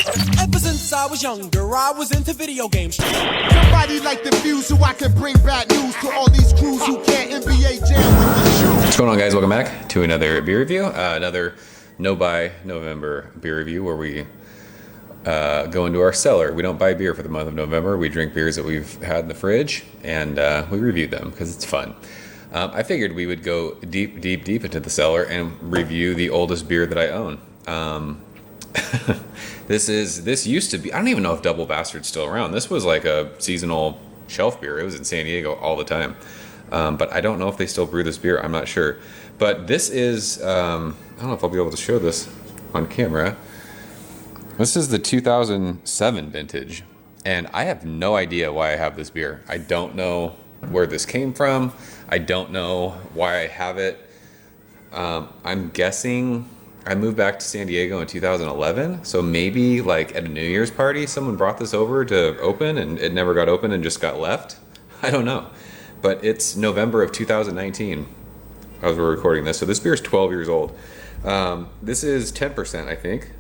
Ever since I was younger, I was into video games. Somebody like the Fuse so I can bring bad news to all these crews who can't NBA jam with the shoe. What's going on, guys? Welcome back to another beer review. Another No Buy November beer review where we go into our cellar. We don't buy beer for the month of November. We drink beers that we've had in the fridge and we review them because it's fun. I figured we would go deep into the cellar and review the oldest beer that I own. This used to be, I don't even know if Double Bastard's still around. This was like a seasonal shelf beer. It was in San Diego all the time. But I don't know if they still brew this beer. I'm not sure. But this is, I don't know if I'll be able to show this on camera. This is the 2007 vintage. And I have no idea why I have this beer. I don't know where this came from. I don't know why I have it. I'm guessing I moved back to San Diego in 2011. So maybe like at a New Year's party, someone brought this over to open and it never got open and just got left. I don't know. But it's November of 2019 as we're recording this. So this beer is 12 years old. This is 10%, I think.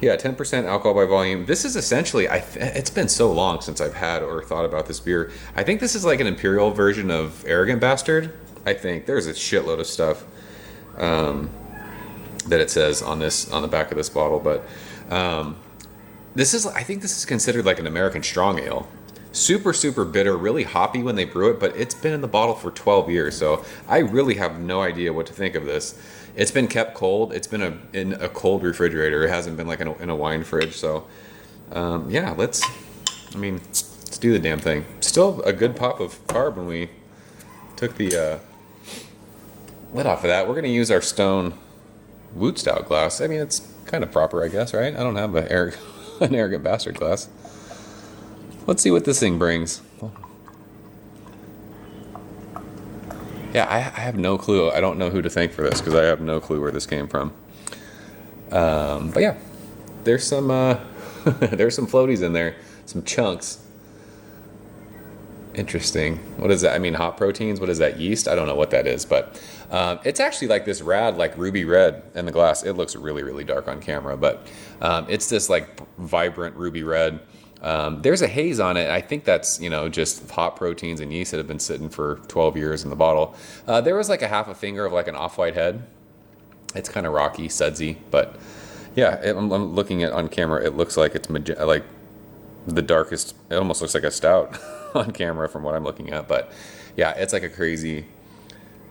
Yeah, 10% alcohol by volume. This is essentially, it's been so long since I've had or thought about this beer. I think this is like an imperial version of Arrogant Bastard. I think there's a shitload of stuff that it says on the back of this bottle. But I think this is considered like an American strong ale. Super bitter, really hoppy when they brew it, but it's been in the bottle for 12 years, so I really have no idea what to think of this. It's been kept cold. It's been in a cold refrigerator. It hasn't been like in a wine fridge. So yeah, let's do the damn thing. Still a good pop of carb when we took the lid off of that. We're gonna use our Stone Woot Stout glass. I mean, it's kind of proper, I guess, right? I don't have an Arrogant Bastard glass. Let's see what this thing brings. Yeah, I have no clue. I don't know who to thank for this because I have no clue where this came from. But yeah, there's some there's some floaties in there, some chunks. Interesting. What is that? I mean, hop proteins. What is that? Yeast? I don't know what that is, but it's actually like this rad, like ruby red in the glass. It looks really dark on camera, but it's this like vibrant ruby red. There's a haze on it. I think that's, just hop proteins and yeast that have been sitting for 12 years in the bottle. There was like a half a finger of like an off-white head. It's kind of rocky, sudsy, but yeah, I'm looking at on camera. It looks like it's like the darkest. It almost looks like a stout on camera from what I'm looking at. But yeah, it's like a crazy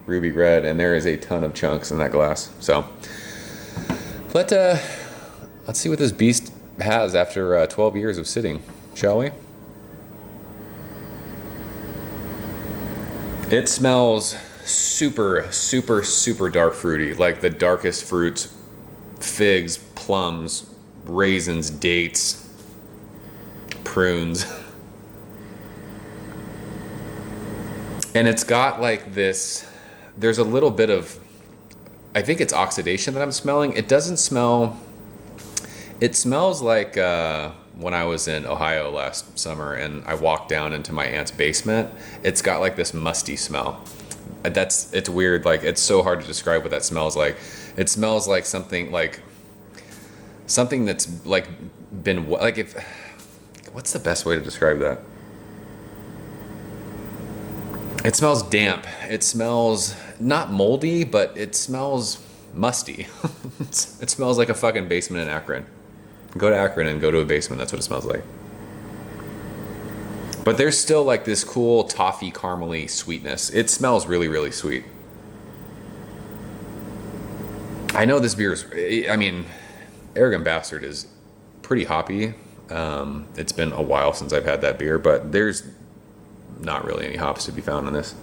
ruby red, and there is a ton of chunks in that glass. So let's see what this beast has after 12 years of sitting, shall we? It smells super dark fruity, like the darkest fruits: figs, plums, raisins, dates, prunes. And it's got like this, there's a little bit of, I think it's oxidation that I'm smelling. It doesn't smell, it smells like when I was in Ohio last summer and I walked down into my aunt's basement. It's got like this musty smell. It's weird. Like, it's so hard to describe what that smells like. It smells like something that's like been, like, what's the best way to describe that? It smells damp. It smells not moldy, but it smells musty. It smells like a fucking basement in Akron. Go to Akron and go to a basement. That's what it smells like. But there's still like this cool toffee caramely sweetness. It smells really sweet. I know this beer is, Arrogant Bastard is pretty hoppy. It's been a while since I've had that beer, but there's not really any hops to be found in this.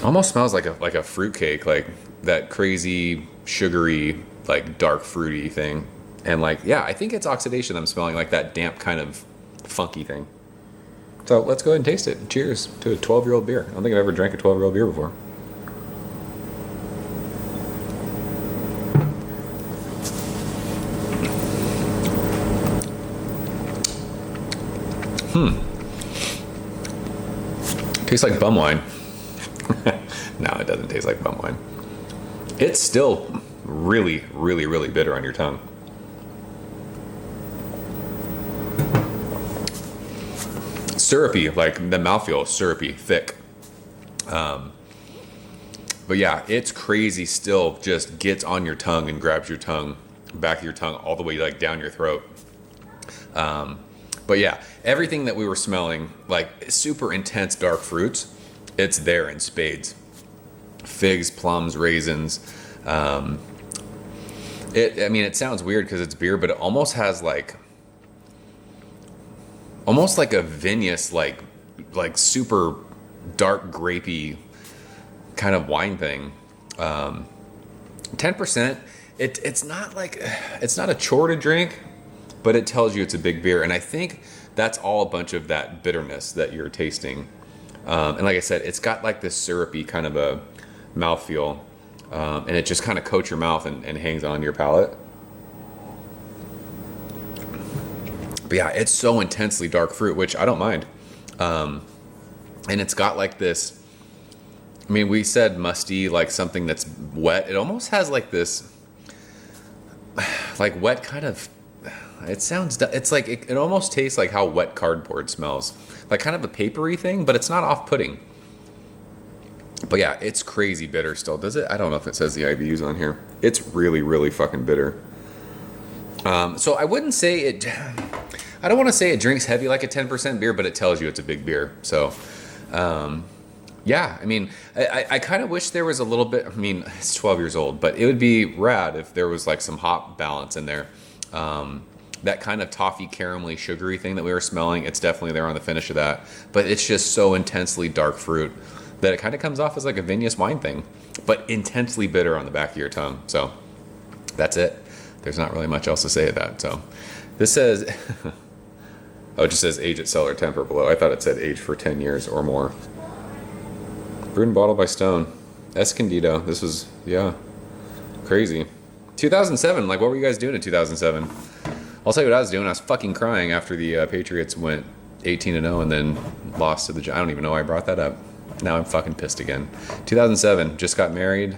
Almost smells like a fruitcake, like that crazy sugary, like dark fruity thing. And like, yeah, I think it's oxidation I'm smelling, like that damp kind of funky thing. So let's go ahead and taste it. Cheers to a 12-year-old beer. I don't think I've ever drank a 12-year-old beer before. Tastes like bum wine. No, it doesn't taste like bum wine. It's still really, really, really bitter on your tongue. Syrupy, like the mouthfeel, syrupy, thick. But yeah, it's crazy still, just gets on your tongue and grabs your tongue, back of your tongue, all the way like down your throat. But yeah, everything that we were smelling, like super intense dark fruits, it's there in spades. Figs, plums, raisins. It sounds weird because it's beer, but it almost has almost like a vinous, like super dark grapey kind of wine thing. 10%. It's not a chore to drink, but it tells you it's a big beer, and I think that's all a bunch of that bitterness that you're tasting. And like I said, it's got like this syrupy kind of a mouthfeel, and it just kind of coats your mouth and hangs on your palate. But yeah, it's so intensely dark fruit, which I don't mind. And it's got like this, I mean, we said musty, like something that's wet. It almost has like this, like wet kind of, it's like, it almost tastes like how wet cardboard smells. Like kind of a papery thing, but it's not off-putting. But yeah, it's crazy bitter still. Does it? I don't know if it says the IBUs on here. It's really, really fucking bitter. So I wouldn't say it, I don't want to say it drinks heavy like a 10% beer, but it tells you it's a big beer. So, yeah, I mean, I kind of wish there was a little bit, I mean, it's 12 years old, but it would be rad if there was like some hop balance in there. That kind of toffee, caramelly, sugary thing that we were smelling, it's definitely there on the finish of that. But it's just so intensely dark fruit that it kind of comes off as like a vinous wine thing, but intensely bitter on the back of your tongue. So that's it. There's not really much else to say at that. So this says, oh, it just says age at cellar temp or below. I thought it said age for 10 years or more. Brewed and bottled by Stone. Escondido. This was, yeah, crazy. 2007, like what were you guys doing in 2007? I'll tell you what I was doing. I was fucking crying after the Patriots went 18-0 and then lost to the, I don't even know why I brought that up. Now I'm fucking pissed again. 2007, just got married.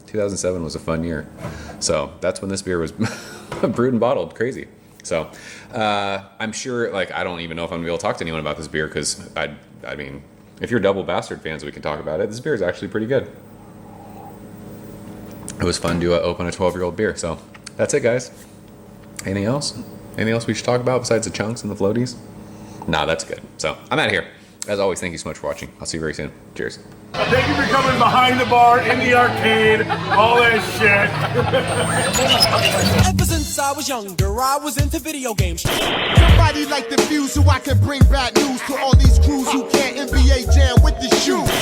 2007 was a fun year. So that's when this beer was brewed and bottled. Crazy. So I'm sure, like, I don't even know if I'm gonna be able to talk to anyone about this beer because I mean, if you're Double Bastard fans, we can talk about it. This beer is actually pretty good. It was fun to open a 12-year-old beer. So that's it, guys. Anything else? Anything else we should talk about besides the chunks and the floaties? Nah, that's good. So I'm out of here. As always, thank you so much for watching. I'll see you very soon. Cheers. Thank you for coming behind the bar, in the arcade, all that shit. Ever since I was younger, I was into video games. Somebody like the Fuse so I can bring bad news to all these